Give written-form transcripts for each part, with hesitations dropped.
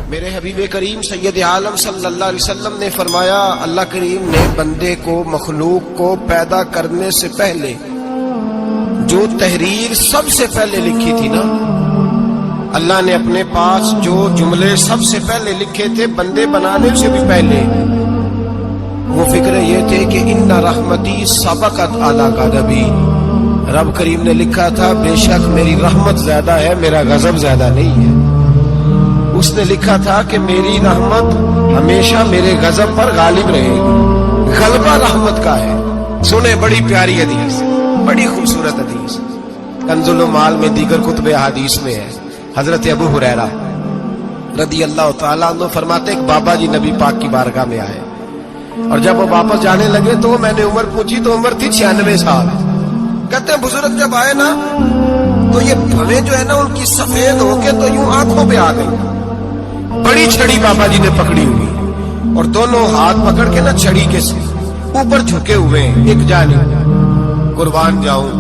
میرے حبیب کریم سید عالم صلی اللہ علیہ وسلم نے فرمایا، اللہ کریم نے بندے کو، مخلوق کو پیدا کرنے سے پہلے جو تحریر سب سے پہلے لکھی تھی نا، اللہ نے اپنے پاس جو جملے سب سے پہلے لکھے تھے بندے بنانے سے بھی پہلے، وہ فکر یہ تھے کہ ان رحمتی سبقت اعلی غضبی، رب کریم نے لکھا تھا بے شک میری رحمت زیادہ ہے، میرا غضب زیادہ نہیں ہے۔ اس نے لکھا تھا کہ میری رحمت ہمیشہ میرے غضب پر غالب رہے گی، غلبہ رحمت کا ہے۔ سنیں بڑی پیاری حدیث، بڑی خوبصورت حدیث، کنز المال میں دیگر کتب احادیث میں ہے۔ حضرت ابو ہریرہ رضی اللہ تعالیٰ عنہ فرماتے ایک بابا جی نبی پاک کی بارگاہ میں آئے، اور جب وہ واپس جانے لگے تو میں نے عمر پوچھی تو عمر تھی 96 سال۔ کہتے ہیں بزرگ جب آئے نا تو یہ بھویں جو ہے نا ان کی سفید ہو کے تو یوں آنکھوں پہ آ گئی۔ بڑی چھڑی بابا جی نے پکڑی ہوئی اور دونوں ہاتھ پکڑ کے نا چھڑی کے اوپر جھکے ہوئے ایک جانب، قربان جاؤں۔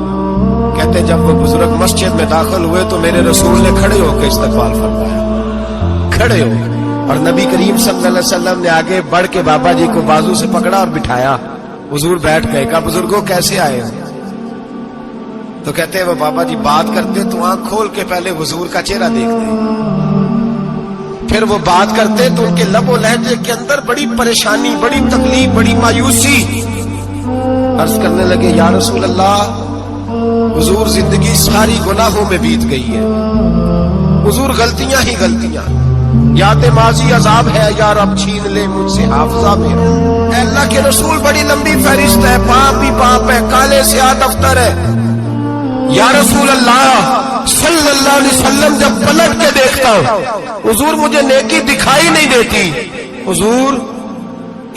کہتے جب وہ بزرگ مسجد میں داخل ہوئے تو میرے رسول نے کھڑے ہو کے استقبال فرمایا، کھڑے ہو، اور نبی کریم صلی اللہ علیہ وسلم نے آگے بڑھ کے بابا جی کو بازو سے پکڑا اور بٹھایا۔ حضور بیٹھ گئے، کہا بزرگوں کیسے آئے ہو؟ تو کہتے ہیں وہ بابا جی بات کرتے تو آنکھ کھول کے پہلے حضور کا چہرہ دیکھتے، پھر وہ بات کرتے تو ان کے لب و لہجے کے اندر بڑی پریشانی، بڑی تکلیف، بڑی مایوسی۔ عرض کرنے لگے یا رسول اللہ، حضور زندگی ساری گناہوں میں بیت گئی ہے، حضور غلطیاں ہی غلطیاں، یاد ماضی عذاب ہے، یا رب چھین لے مجھ سے حافظہ میرا۔ اے اللہ کے رسول بڑی لمبی فہرست ہے، پاپ ہی پاپ ہے، کالے سیاہ دفتر ہے۔ یا رسول اللہ صلی اللہ علیہ وسلم جب پلٹ کے دیکھتا ہوں حضور مجھے نیکی دکھائی نہیں دیتی۔ حضور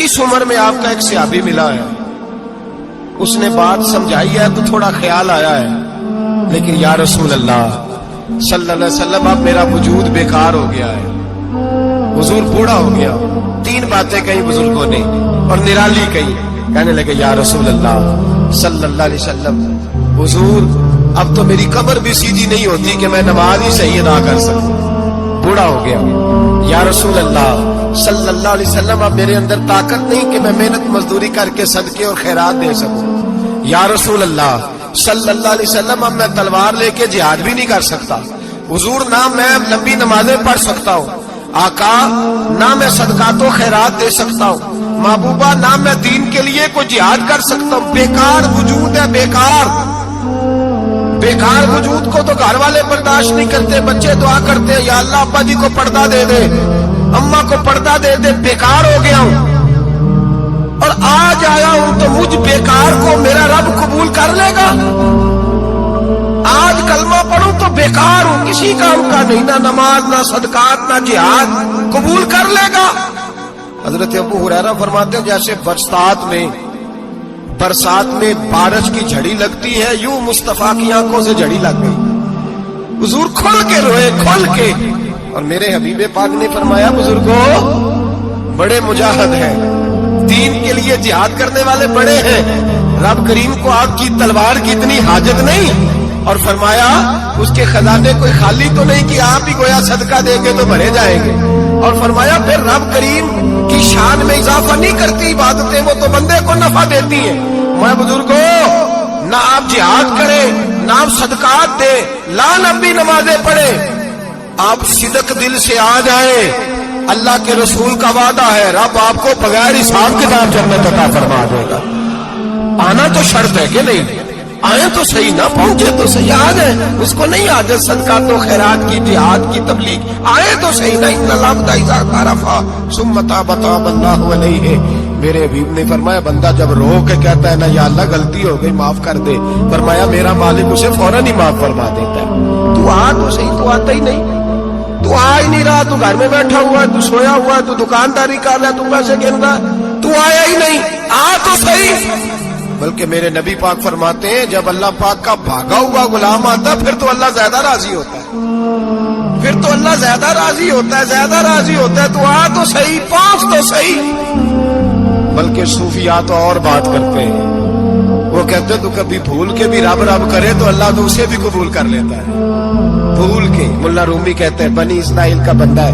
اس عمر میں آپ کا ایک صحابی ملا ہے، اس نے بات سمجھائی ہے تو تھوڑا خیال آیا ہے، لیکن یا رسول اللہ صلی اللہ علیہ وسلم اب میرا وجود بیکار ہو گیا ہے، حضور بوڑھا ہو گیا۔ 3 باتیں کہیں بزرگوں نے اور نرالی کہیں، کہنے لگے یا رسول اللہ صلی اللہ علیہ وسلم، حضور اب تو میری قبر بھی سیدھی نہیں ہوتی کہ میں نماز ہی صحیح ادا کر سکوں، بوڑھا ہو گیا۔ یا رسول اللہ صلی اللہ علیہ وسلم اب میرے اندر طاقت نہیں کہ میں محنت مزدوری کر کے صدقے اور خیرات دے سکوں۔ یا رسول اللہ صلی اللہ علیہ وسلم اب میں تلوار لے کے جہاد بھی نہیں کر سکتا، حضور نہ میں لمبی نمازیں پڑھ سکتا ہوں، آقا نہ میں صدقات و خیرات دے سکتا ہوں، محبوبہ نہ میں دین کے لیے کوئی جہاد کر سکتا ہوں، بیکار وجود ہے، بیکار وجود کو تو گھر والے برداشت نہیں کرتے، بچے دعا کرتے ہیں یا اللہ ابا جی کو پردہ دے دے، اماں کو پردہ دے دے، بیکار ہو گیا ہوں اور آج آیا ہوں تو مجھ بیکار کو میرا رب قبول کر لے گا؟ آج کلمہ پڑھوں تو بیکار ہوں، کسی کام کا نہیں، نہ نماز نہ صدقات نہ جہاد، قبول کر لے گا؟ حضرت ابو ہریرہ فرماتے ہیں جیسے برسات میں بارش کی جھڑی لگتی ہے، یوں مصطفیٰ کی آنکھوں سے جھڑی لگ گئی، حضور کھل کے روئے، کھل کے۔ اور میرے حبیب پاک نے فرمایا بزرگوں بڑے مجاہد ہیں، دین کے لیے جہاد کرنے والے بڑے ہیں، رب کریم کو آپ کی تلوار کی اتنی حاجت نہیں، اور فرمایا اس کے خزانے کوئی خالی تو نہیں کہ آپ ہی گویا صدقہ دیں گے تو بھرے جائیں گے، اور فرمایا پھر رب کریم کی شان میں اضافہ نہیں کرتی عبادتیں، وہ تو بندے کو نفع دیتی ہیں۔ میں بزرگوں نہ آپ جہاد کریں، نہ آپ صدقات دیں، لا لمبی نمازیں پڑھیں، آپ صدق دل سے آ جائیں، اللہ کے رسول کا وعدہ ہے رب آپ کو بغیر حساب کتاب جنت عطا فرما دے گا۔ آنا تو شرط ہے کہ نہیں؟ آئے تو صحیح، نہ پہنچے تو صحیح، آ گئے اس کو نہیں عادت صدقات و خیرات کی، جہاد کی تبلیغ، آئے تو صحیح، نہ ان العبد اذا عرفا ثم تاب اللہ علیہ۔ میرے حبیب نے فرمایا بندہ جب رو کے کہتا ہے نا یا اللہ غلطی ہو گئی معاف کر دے، فرمایا میرا مالک اسے فوراً ہی معاف فرما دیتا ہے۔ تو آ تو صحیح، تو آتا ہی نہیں، تو آ ہی نہیں رہا، تو گھر میں بیٹھا ہوا ہے، تو سویا ہوا ہے، تو دکانداری کر رہا ہے، تو پیسے گن رہا ہے، تو آیا ہی نہیں، آ تو صحیح۔ بلکہ میرے نبی پاک فرماتے ہیں جب اللہ پاک کا بھاگا ہوا غلام آتا پھر تو اللہ زیادہ راضی ہوتا ہے، پھر تو اللہ زیادہ راضی ہوتا ہے، زیادہ راضی ہوتا ہے، تو آ تو صحیح، پہنچ تو صحیح۔ بلکہ صوفیاء تو اور بات کرتے ہیں، وہ کہتے ہیں تو کبھی بھول کے بھی رب رب کرے تو اللہ تو اسے بھی قبول کر لیتا ہے، بھول کے۔ ملا رومی کہتے ہیں بنی اسرائیل کا بندہ ہے،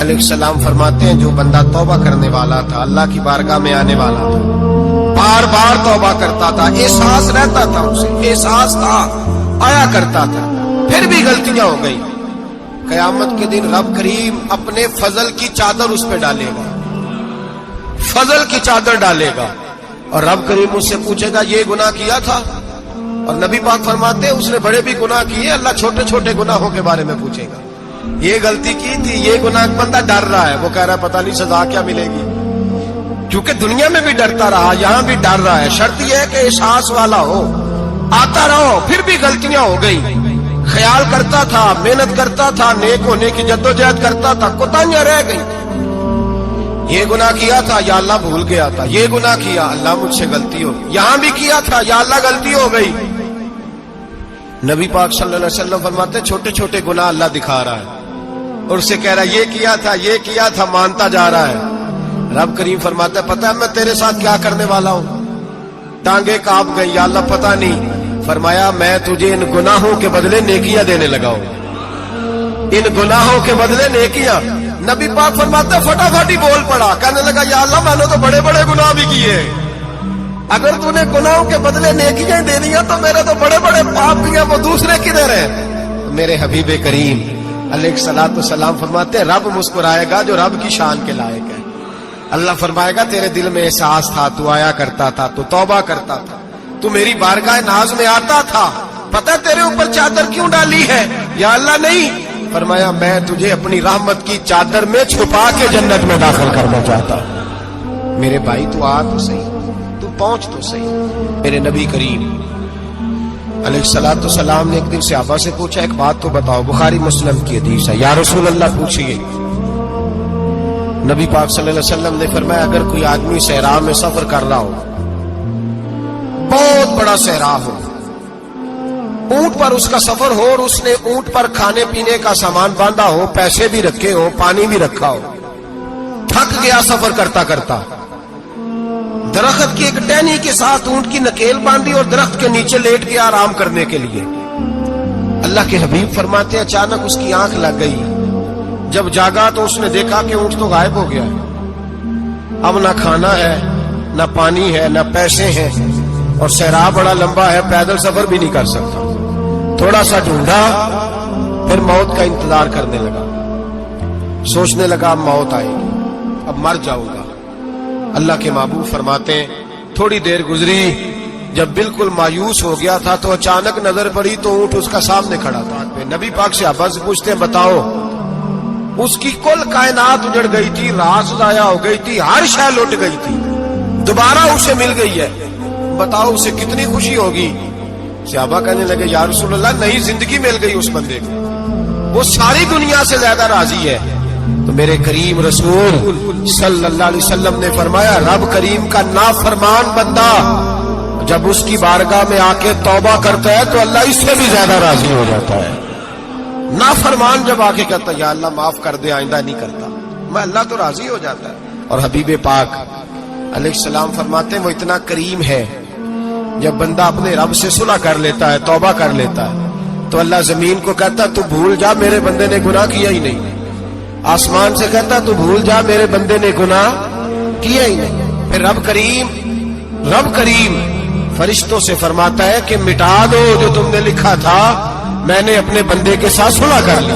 علیہ السلام فرماتے ہیں جو بندہ توبہ کرنے والا تھا، اللہ کی بارگاہ میں آنے والا تھا، بار بار توبہ کرتا تھا، احساس رہتا تھا، اسے احساس تھا، آیا کرتا تھا، پھر بھی غلطیاں ہو گئی، قیامت کے دن رب کریم اپنے فضل کی چادر اس پہ ڈالے گا، فضل کی چادر ڈالے گا، اور رب کریم اس سے پوچھے گا یہ گناہ کیا تھا؟ اور نبی پاک فرماتے ہیں اس نے بڑے بھی گناہ کیے، اللہ چھوٹے چھوٹے گناہوں کے بارے میں پوچھے گا، یہ غلطی کی تھی، یہ گناہ، بندہ ڈر رہا ہے، وہ کہہ رہا ہے پتہ نہیں سزا کیا ملے گی، کیونکہ دنیا میں بھی ڈرتا رہا، یہاں بھی ڈر رہا ہے، شرط یہ ہے کہ احساس والا ہو، آتا رہو، پھر بھی غلطیاں ہو گئی، خیال کرتا تھا، محنت کرتا تھا، نیک ہونے کی جدوجہد کرتا تھا، کوتاہیاں رہ گئی، یہ گناہ کیا تھا یا اللہ بھول گیا تھا، یہ گناہ کیا اللہ مجھ سے غلطی ہو گئی، یہاں بھی کیا تھا یا اللہ غلطی ہو گئی۔ نبی پاک صلی اللہ علیہ وسلم فرماتے ہیں چھوٹے چھوٹے گناہ اللہ دکھا رہا ہے اور اسے کہہ رہا ہے یہ کیا تھا، مانتا جا رہا ہے۔ رب کریم فرماتا ہے پتہ ہے میں تیرے ساتھ کیا کرنے والا ہوں؟ ٹانگیں کانپ گئی، یا اللہ پتہ نہیں، فرمایا میں تجھے ان گناہوں کے بدلے نیکیاں دینے لگا ہوں، ان گناہوں کے بدلے نیکیاں۔ نبی پاک فرماتے ہیں فٹافٹ ہی بول پڑا، کہنے لگا یا اللہ میں نے تو بڑے بڑے گناہ بھی کیے، اگر تو نے گناہوں کے بدلے نیکیاں دے دیا تو میرے تو بڑے بڑے پاپ بھی ہیں، وہ دوسرے کدھر ہیں؟ میرے حبیب کریم علیہ الصلوۃ والسلام فرماتے ہیں رب مسکرائے گا جو رب کی شان کے لائق ہے، اللہ فرمائے گا تیرے دل میں احساس تھا، تو آیا کرتا تھا، تو توبہ کرتا تھا، تو میری بارگاہ ناز میں آتا تھا، پتہ تیرے اوپر چادر کیوں ڈالی ہے؟ یا اللہ نہیں، فرمایا میں تجھے اپنی رحمت کی چادر میں چھپا کے جنت میں داخل کرنا چاہتا ہوں۔ میرے بھائی تو آ تو صحیح، تو پہنچ تو صحیح۔ میرے نبی کریم علیہ الصلوۃ والسلام نے ایک دن صحابہ سے پوچھا ایک بات تو بتاؤ، بخاری مسلم کی حدیث ہے، یا رسول اللہ پوچھئے۔ نبی پاک صلی اللہ علیہ وسلم نے فرمایا اگر کوئی آدمی صحرا میں سفر کر رہا ہو، بہت بڑا صحرا ہو، اونٹ پر اس کا سفر ہو اور اس نے اونٹ پر کھانے پینے کا سامان باندھا ہو، پیسے بھی رکھے ہو، پانی بھی رکھا ہو، تھک گیا سفر کرتا کرتا، درخت کی ایک ٹہنی کے ساتھ اونٹ کی نکیل باندھی اور درخت کے نیچے لیٹ گیا آرام کرنے کے لیے۔ اللہ کے حبیب فرماتے ہیں اچانک اس کی آنکھ لگ گئی، جب جاگا تو اس نے دیکھا کہ اونٹ تو غائب ہو گیا ہے، اب نہ کھانا ہے، نہ پانی ہے، نہ پیسے ہیں، اور صحرا بڑا لمبا ہے، پیدل سفر بھی نہیں کر سکتا۔ تھوڑا سا ڈھونڈا، پھر موت کا انتظار کرنے لگا، سوچنے لگا اب موت آئے گی، اب مر جاؤں گا۔ اللہ کے محبوب فرماتے ہیں تھوڑی دیر گزری، جب بالکل مایوس ہو گیا تھا تو اچانک نظر پڑی تو اونٹ اس کا سامنے کھڑا تھا۔ نبی پاک سے صحابہ سے پوچھتے ہیں بتاؤ، اس کی کل کائنات اجڑ گئی تھی، راز ضائع ہو گئی تھی، ہر شے لٹ گئی تھی، دوبارہ اسے مل گئی ہے، بتاؤ اسے کتنی خوشی ہوگی؟ صحابہ کہنے لگے یا رسول اللہ نئی زندگی مل گئی اس بندے کو، وہ ساری دنیا سے زیادہ راضی ہے۔ تو میرے کریم رسول صلی اللہ علیہ وسلم نے فرمایا رب کریم کا نافرمان بندہ جب اس کی بارگاہ میں آ کے توبہ کرتا ہے تو اللہ اس سے بھی زیادہ راضی ہو جاتا ہے۔ نافرمان جب آ کے کہتا ہے یا اللہ معاف کر دے، آئندہ نہیں کرتا، میں اللہ تو راضی ہو جاتا ہے۔ اور حبیب پاک علیہ السلام فرماتے ہیں وہ اتنا کریم ہے، جب بندہ اپنے رب سے صلح کر لیتا ہے، توبہ کر لیتا ہے، تو اللہ زمین کو کہتا تو بھول جا میرے بندے نے گناہ کیا ہی نہیں، آسمان سے کہتا تو بھول جا میرے بندے نے گناہ کیا ہی نہیں۔ پھر رب کریم فرشتوں سے فرماتا ہے کہ مٹا دو جو تم نے لکھا تھا، میں نے اپنے بندے کے ساتھ صلح کر لی۔